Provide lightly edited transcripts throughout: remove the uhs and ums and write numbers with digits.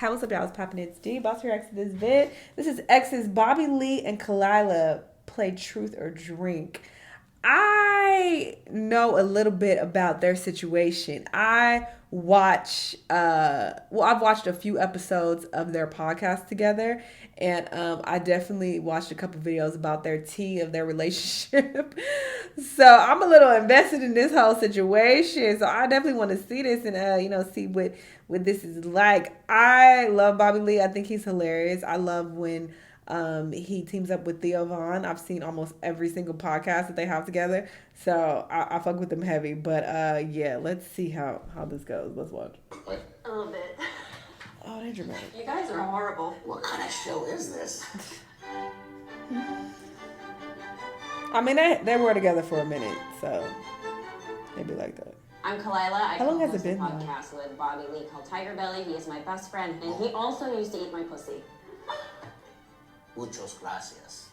Hi, what's up, y'all? It's popping. It's D. Boss your ex this vid. This is Exes. Bobby Lee and Khalyla play Truth or Drink. I know a little bit about their situation. I've watched a few episodes of their podcast together, and I definitely watched a couple videos about their tea of their relationship. So I'm a little invested in this whole situation. So I definitely want to see this and see what this is like. I love Bobby Lee. I think he's hilarious. I love when he teams up with Theo Vaughn. I've seen almost every single podcast that they have together. So I fuck with them heavy. But yeah, let's see how this goes. Let's watch. A little bit. Oh, they're dramatic. You guys are horrible. What kind of show is this? I mean, they were together for a minute, so they'd be like that. I'm Khalyla. How long has it been, a podcast with Bobby Lee called Tiger Belly. He is my best friend, and he also used to eat my pussy. Muchos gracias.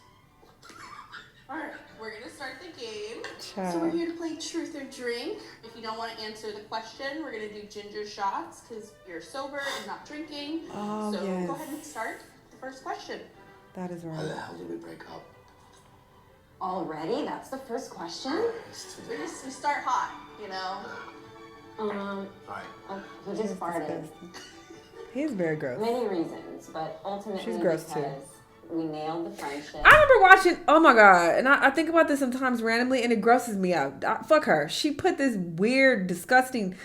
Alright, we're gonna start the game. Ciao. So we're here to play Truth or Drink. If you don't want to answer the question, we're gonna do ginger shots because you're sober and not drinking. Oh, so yes. go ahead and start the first question. That is How right. the hell did we break up? Already? That's the first question? It's too We start hot, you know. Alright. He just farted. He's very gross. Many reasons, but ultimately She's gross, because too. we nailed the friendship. I remember watching, oh my God, and I think about this sometimes randomly, and it grosses me out. Fuck her. She put this weird, disgusting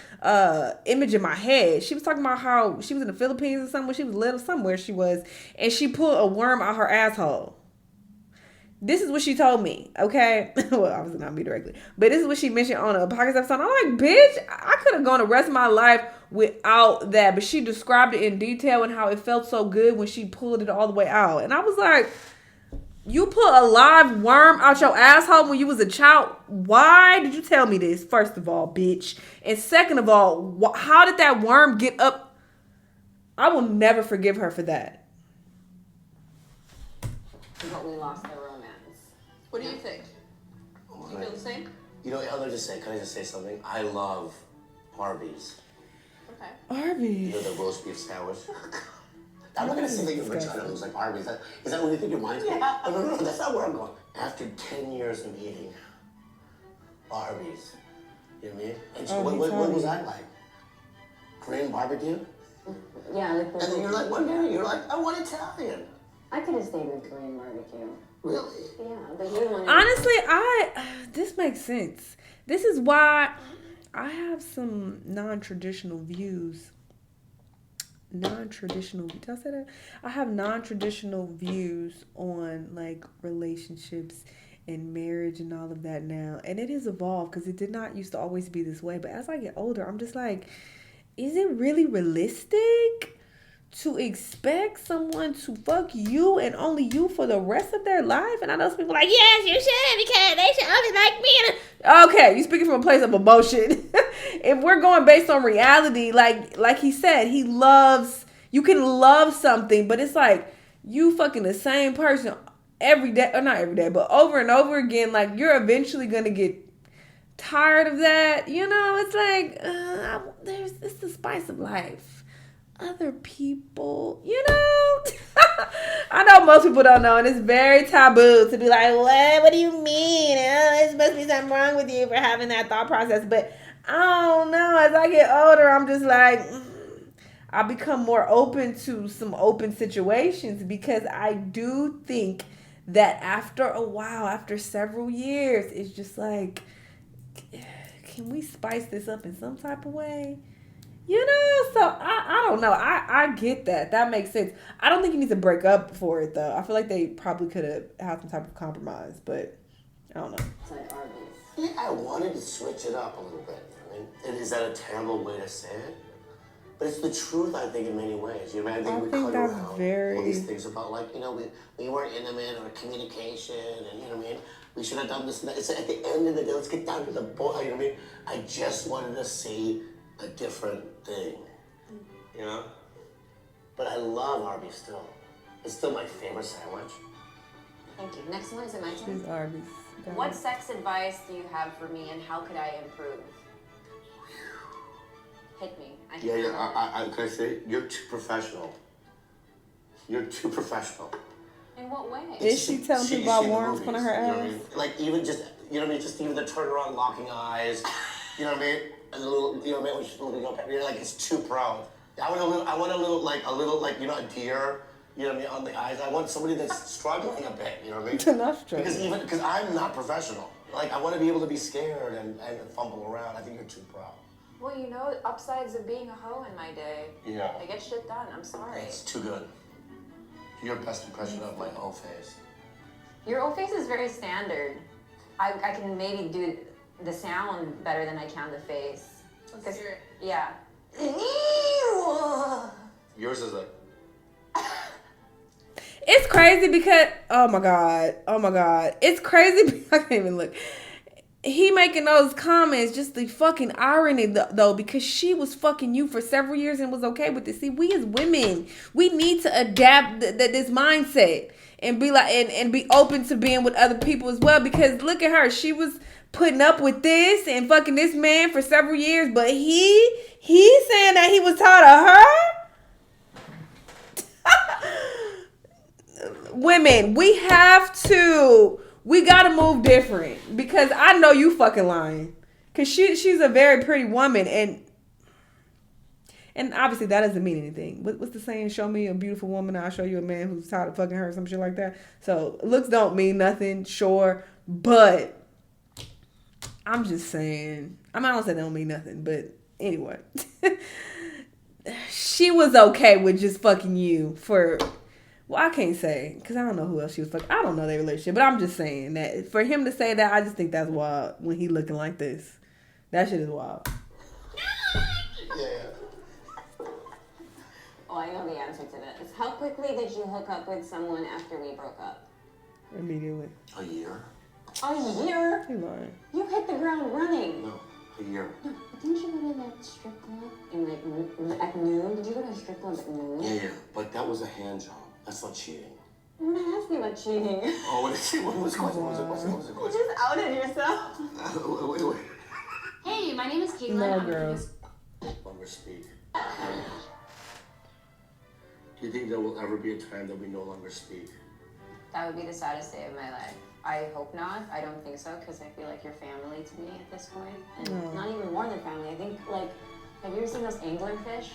image in my head. She was talking about how she was in the Philippines or somewhere. She was little, somewhere she was, and she pulled a worm out her asshole. This is what she told me, okay? Well, obviously not me directly, but this is what she mentioned on a podcast episode. I'm like, bitch, I could have gone the rest of my life without that, but she described it in detail and how it felt so good when she pulled it all the way out. And I was like, you put a live worm out your asshole when you was a child? Why did you tell me this, first of all, bitch? And second of all, how did that worm get up? I will never forgive her for that. But we lost the romance. What do you think? Do you feel the same? You know, can I just say something? I love Arby's. Okay. You Arby's. know, the roast beef sandwich. I'm not gonna say that your vagina looks like Arby's. Is that what you think your mind's going? No, that's not where I'm going. After 10 years of eating Arby's, you know what I mean? And so what was I like? Korean barbecue? Yeah, And then you're like, one minute, you're like, I want Italian. I could have stayed with Korean barbecue. Really? Yeah, but you wanted. Honestly, this makes sense. This is why I have some non-traditional views. Did I say that? I have non-traditional views on like relationships and marriage and all of that now. And it has evolved because it did not used to always be this way. But as I get older, I'm just like, is it really realistic to expect someone to fuck you and only you for the rest of their life? And I know some people are like, yes, you should, because they should only like me. Okay, you speaking from a place of emotion. If we're going based on reality, like he said, you can love something, but it's like you fucking the same person every day, or not every day, but over and over again. Like, you're eventually gonna get tired of that. You know, it's like it's the spice of life. Other people, you know. I know most people don't know, and it's very taboo to be like, what do you mean? There must be something wrong with you for having that thought process. But I don't know, as I get older, I'm just like, I become more open to some open situations, because I do think that after a while, after several years, it's just like, can we spice this up in some type of way? You know, so I don't know. I get that. That makes sense. I don't think you need to break up for it, though. I feel like they probably could have had some type of compromise, but I don't know. It's like Arby's. Yeah, I wanted to switch it up a little bit. I mean, and is that a terrible way to say it? But it's the truth, I think, in many ways. You know, I think we think cut that's around very- all these things about, like, you know, we weren't intimate or communication, and, you know what I mean? We should have done this and that. It's at the end of the day, let's get down to the boy, you know what I mean? I just wanted to see a different thing, you know? But I love Arby's still. It's still my favorite sandwich. Thank you. Next one, is it my turn? She's Arby's. What sex advice do you have for me, and how could I improve? Hit me. I Yeah, hate yeah. that. Can I say you're too professional. You're too professional. In what way? Is she telling people about in the worms putting her movies, you know what I ass? mean? Like even just just even the turnaround, locking eyes. You know what I mean? And the little, you know what I mean? When she's looking up, you're like it's too proud. I want a little like a deer. You know what I mean? On the eyes. I want somebody that's struggling a bit. You know what I mean? Not struggling. Because I'm not professional. Like I want to be able to be scared and fumble around. I think you're too proud. Well, upsides of being a hoe in my day. Yeah. I get shit done. I'm sorry. It's too good. Your best impression of my O face. Your old face is very standard. I can maybe do the sound better than I can the face. Let's hear it. Yeah. Yours is like. It's crazy because oh my god, it's crazy. I can't even look. He making those comments, just the fucking irony though, because she was fucking you for several years and was okay with it. See, we as women, we need to adapt this mindset and be like and be open to being with other people as well. Because look at her, she was putting up with this and fucking this man for several years, but he's saying that he was tired of her. Women, we gotta move different because I know you fucking lying. Cause she's a very pretty woman and obviously that doesn't mean anything. What's the saying? Show me a beautiful woman, I'll show you a man who's tired of fucking her, or some shit like that. So looks don't mean nothing, sure, but I'm just saying. I don't say they don't mean nothing, but anyway, she was okay with just fucking you for. Well, I can't say because I don't know who else she was fucking. I don't know their relationship, but I'm just saying that for him to say that, I just think that's wild when he looking like this. That shit is wild. Yeah. Oh, I know the answer to this. How quickly did you hook up with someone after we broke up? Immediately. A year? A year? You lying. You hit the ground running. No, a year. No, but didn't you go to that strip club at noon? Did you go to a strip club at noon? Yeah, but that was a hand job. That's not cheating. I'm not asking about cheating. Oh, what was the question? What was the You question? just outed yourself. Wait. Hey, my name is Khalyla. No, I'm girl. Longer speak. Do you think there will ever be a time that we no longer speak? That would be the saddest day of my life. I hope not. I don't think so because I feel like you're family to me at this point. And not even more than family. I think, have you ever seen those anglerfish?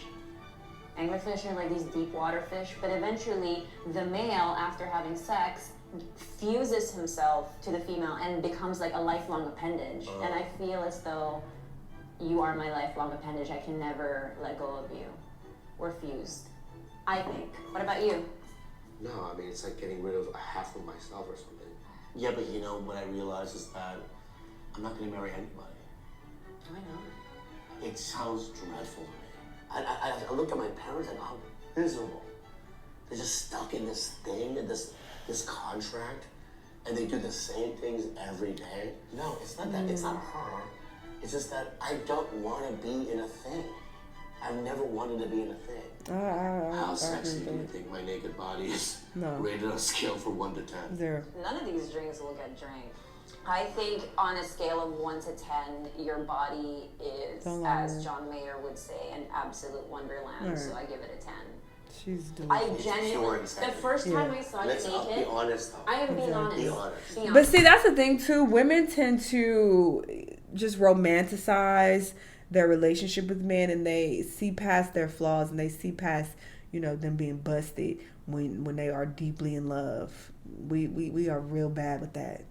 Anglerfish are like these deep water fish, but eventually the male, after having sex, fuses himself to the female and becomes like a lifelong appendage. And I feel as though you are my lifelong appendage. I can never let go of you. We're fused, I think. What about you? No, I mean, it's like getting rid of half of myself or something. Yeah, but what I realize is that I'm not going to marry anybody. I know. It sounds dreadful to me. I look at my parents and how miserable. They're just stuck in this thing, in this contract, and they do the same things every day. No, it's not that. It's not her. It's just that I don't want to be in a thing. I've never wanted to be in a thing. How sexy do you think my naked body is rated on a scale from 1 to 10? 0. None of these drinks will get drank. I think on a scale of 1 to 10, your body is, as John Mayer would say, an absolute wonderland. Right. So I give it a 10. She's delicious. I genuinely, the first time I saw you naked, be honest though. I am being honest. Be honest. But see, that's the thing too. Women tend to just romanticize their relationship with men, and they see past their flaws, and they see past, them being busted when they are deeply in love. We are real bad with that.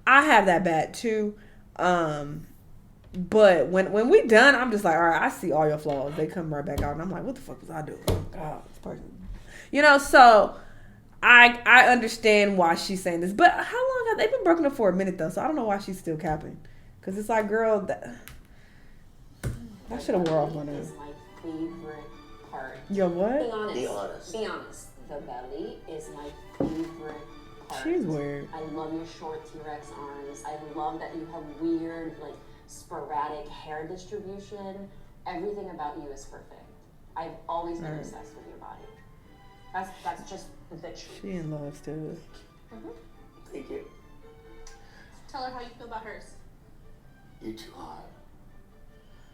I have that bad too. But when we done, I'm just like, all right, I see all your flaws. They come right back out, and I'm like, what the fuck was I doing? Oh God, this person. So I understand why she's saying this. But how long have they been broken up for a minute though? So I don't know why she's still capping. Cause it's like, girl, that should have wore off my nose. Is my favorite part. Yo, what? Be honest. Be honest. Be honest. The belly is my favorite part. She's weird. I love your short T-Rex arms. I love that you have weird, sporadic hair distribution. Everything about you is perfect. I've always been obsessed with your body. That's just the truth. She in love too. Thank you. Tell her how you feel about hers. You're too hot.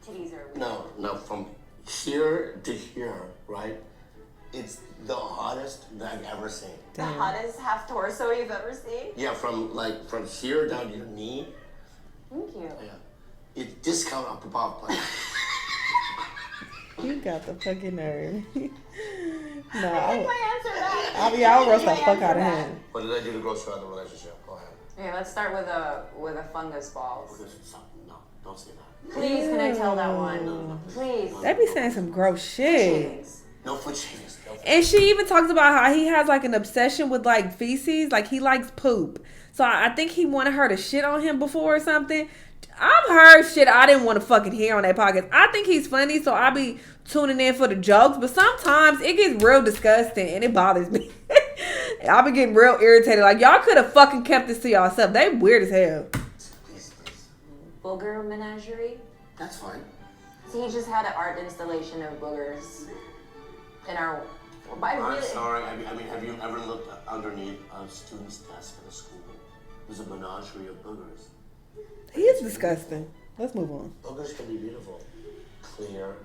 titties are weird. No, from here to here, right? It's the hottest that I've ever seen. The hottest half torso you've ever seen? Yeah, from here down to your knee. Thank you. Yeah. It's discount up above. But You got the fucking nerve. I take my answer back. I'll roast the fuck out of him. what did I do to grow you out of the relationship? Go ahead. Okay, let's start with a fungus balls. No, don't say that. Please, can I tell that one? No. Please. They be saying some gross shit. No foot shavings. And she even talks about how he has like an obsession with like feces. Like he likes poop. So I think he wanted her to shit on him before or something. I've heard shit I didn't want to fucking hear on that podcast. I think he's funny, so I be tuning in for the jokes. But sometimes it gets real disgusting and it bothers me. I be getting real irritated. Like, y'all could have fucking kept this to yourself. They weird as hell. Please. Booger menagerie? That's fine. So he just had an art installation of boogers in our... I'm sorry. I mean, have you ever looked underneath a student's desk at a school? There's a menagerie of boogers. He is disgusting. Let's move on. Boogers can be beautiful. Clear,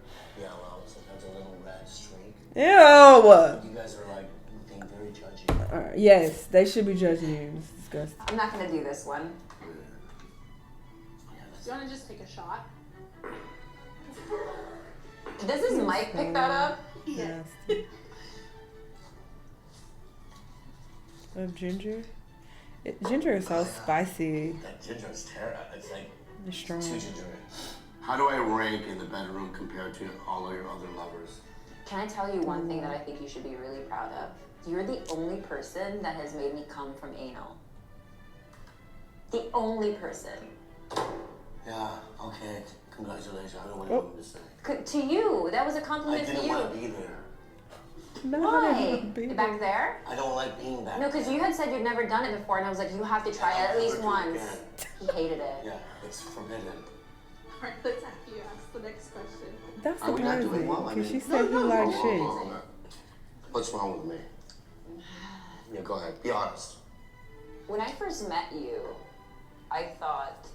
yellow, sometimes a little red streak. Ew. You guys are like being very judgy. All right. Yes, they should be judging you. It's disgusting. I'm not gonna do this one. Do you want to just take a shot? Does this mic pick that up? Yes. Of ginger. Ginger is so spicy. That ginger is terrible. It's like It's strong. too ginger. How do I rank in the bedroom compared to all of your other lovers? Can I tell you one thing that I think you should be really proud of? You're the only person that has made me come from anal. The only person. Yeah, okay. Congratulations. I don't know what you want me to say. To you, that was a I compliment to didn't you. want to be there. No, Why? baby. Back there? I don't like being back No, because there. you had said you'd never done it before, and I was like, you have to try it at least once. He hated it. Yeah, it's forbidden. Alright, let's have you ask the next question. That's Are we not doing surprising. well? I Because she mean- said he likes shit. What's wrong with me? Yeah, go ahead. Be honest. When I first met you, I thought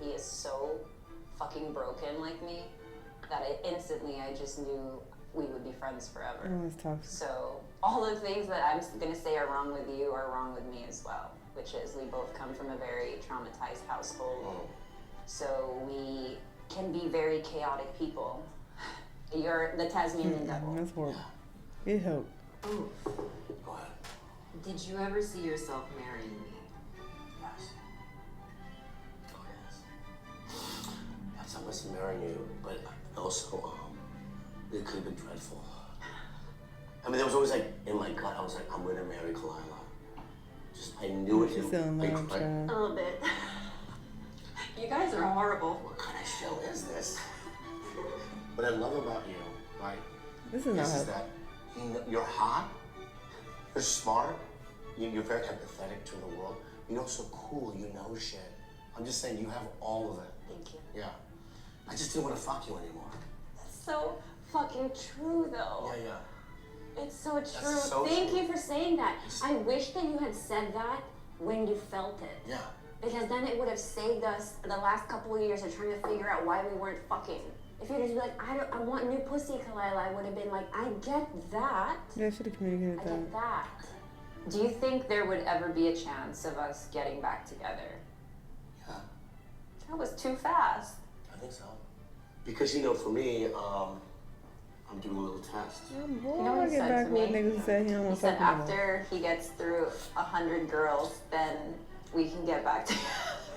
he is so fucking broken like me that I just knew we would be friends forever. Oh, it's toxic. So all the things that I'm gonna say are wrong with you are wrong with me as well, which is we both come from a very traumatized household. So we can be very chaotic people. You're the Tasmanian devil. That's horrible. It helped. Go ahead. Did you ever see yourself marrying me? Yes. Oh, yes. Yes, I was marrying you, but also, it could have been dreadful. I mean, there was always like, in my gut, I was like, I'm gonna marry Khalyla. I knew it. She's still in love, A child. little bit. You guys are horrible. What kind of show is this? What I love about you, right, This is not is helpful. that you're hot, you're smart, you're very empathetic to the world. You're also cool, you know shit. I'm just saying, you have all of it. Thank you. Yeah. I just didn't want to fuck you anymore. That's so fucking true, though. Yeah. It's so true. so Thank true. you for saying that. I wish that you had said that when you felt it. Yeah. Because then it would have saved us the last couple of years of trying to figure out why we weren't fucking. If you'd just be like, I want new pussy, Khalyla, I would have been like, I get that. Yeah, I should have communicated I that. get that. Do you think there would ever be a chance of us getting back together? Yeah. That was too fast. I think so. Because, for me, I'm doing a little test. Boy, You know what I he get said back to with me? niggas who say he don't He want to said fuck no more. after he gets through 100 girls, then we can get back together.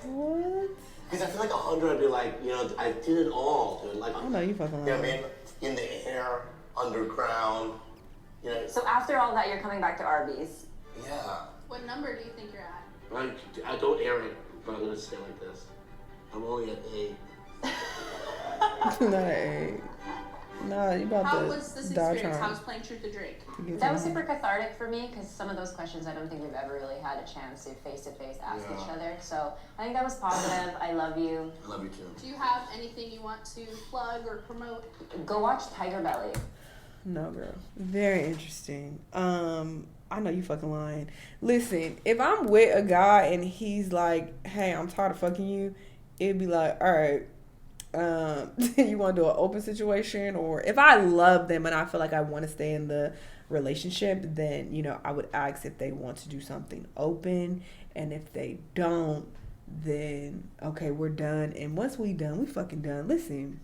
What? Because I feel like 100, I'd be like, I did it all, dude. Like, I know you fucking you know lying. what I mean? In the air, underground, So after all that, you're coming back to Arby's. Yeah. What number do you think you're at? I don't air it, but I'm gonna say it like this. I'm only at 8. Not an egg. Nah, you about How to was this die experience? How trying. was playing Truth or Drink? to get That to was him. super cathartic for me because some of those questions I don't think we've ever really had a chance to face ask Yeah. each other. So I think that was positive. I love you. I love you too. Do you have anything you want to plug or promote? Go watch Tiger Belly. No, girl. Very interesting. I know you fucking lying. Listen, if I'm with a guy and he's like, hey, I'm tired of fucking you, it'd be like, all right, You want to do an open situation, or if I love them and I feel like I want to stay in the relationship, then I would ask if they want to do something open, and if they don't, then okay, we're done. And once we done, we fucking done. Listen,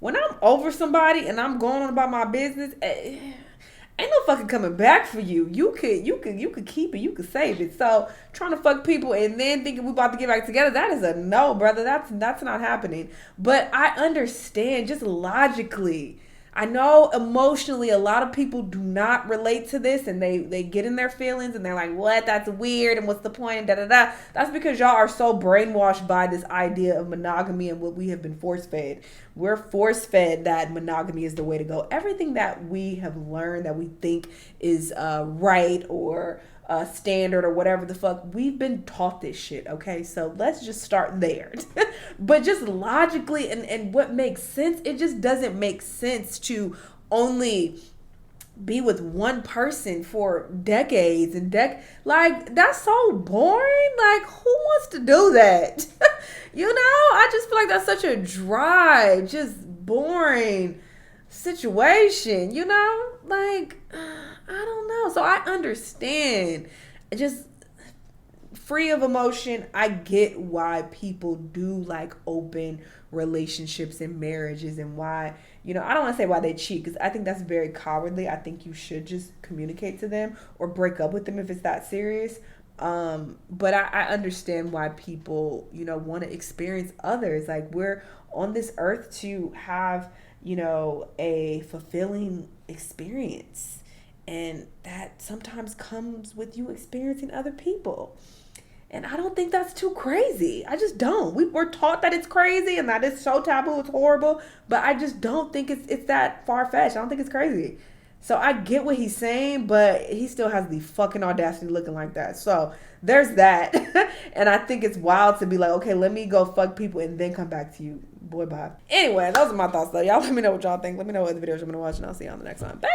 when I'm over somebody and I'm going on about my business, ain't no fucking coming back for you. You could keep it, you could save it. So trying to fuck people and then thinking we about to get back together, that is a no, brother. That's not happening. But I understand just logically. I know emotionally a lot of people do not relate to this, and they get in their feelings and they're like, what? That's weird, and what's the point? And da da da. That's because y'all are so brainwashed by this idea of monogamy and what we have been force fed. We're force fed that monogamy is the way to go. Everything that we have learned that we think is right or standard or whatever the fuck, we've been taught this shit. Okay, so let's just start there. But just logically and what makes sense, it just doesn't make sense to only be with one person for decades and like, that's so boring. Like, who wants to do that? I just feel like that's such a dry, just boring situation, like, I don't know. So I understand, just free of emotion, I get why people do like open relationships and marriages, and why, I don't want to say why they cheat, because I think that's very cowardly. I think you should just communicate to them or break up with them if it's that serious. But I understand why people, want to experience others. Like, we're on this earth to have, a fulfilling experience. And that sometimes comes with you experiencing other people. And I don't think that's too crazy. I just don't. We're taught that it's crazy and that it's so taboo, it's horrible. But I just don't think it's that far-fetched. I don't think it's crazy. So I get what he's saying, but he still has the fucking audacity looking like that. So there's that. And I think it's wild to be like, okay, let me go fuck people and then come back to you. Boy, bye. Anyway, those are my thoughts, though. Y'all let me know what y'all think. Let me know what other videos you're going to watch, and I'll see you on the next one. Bye.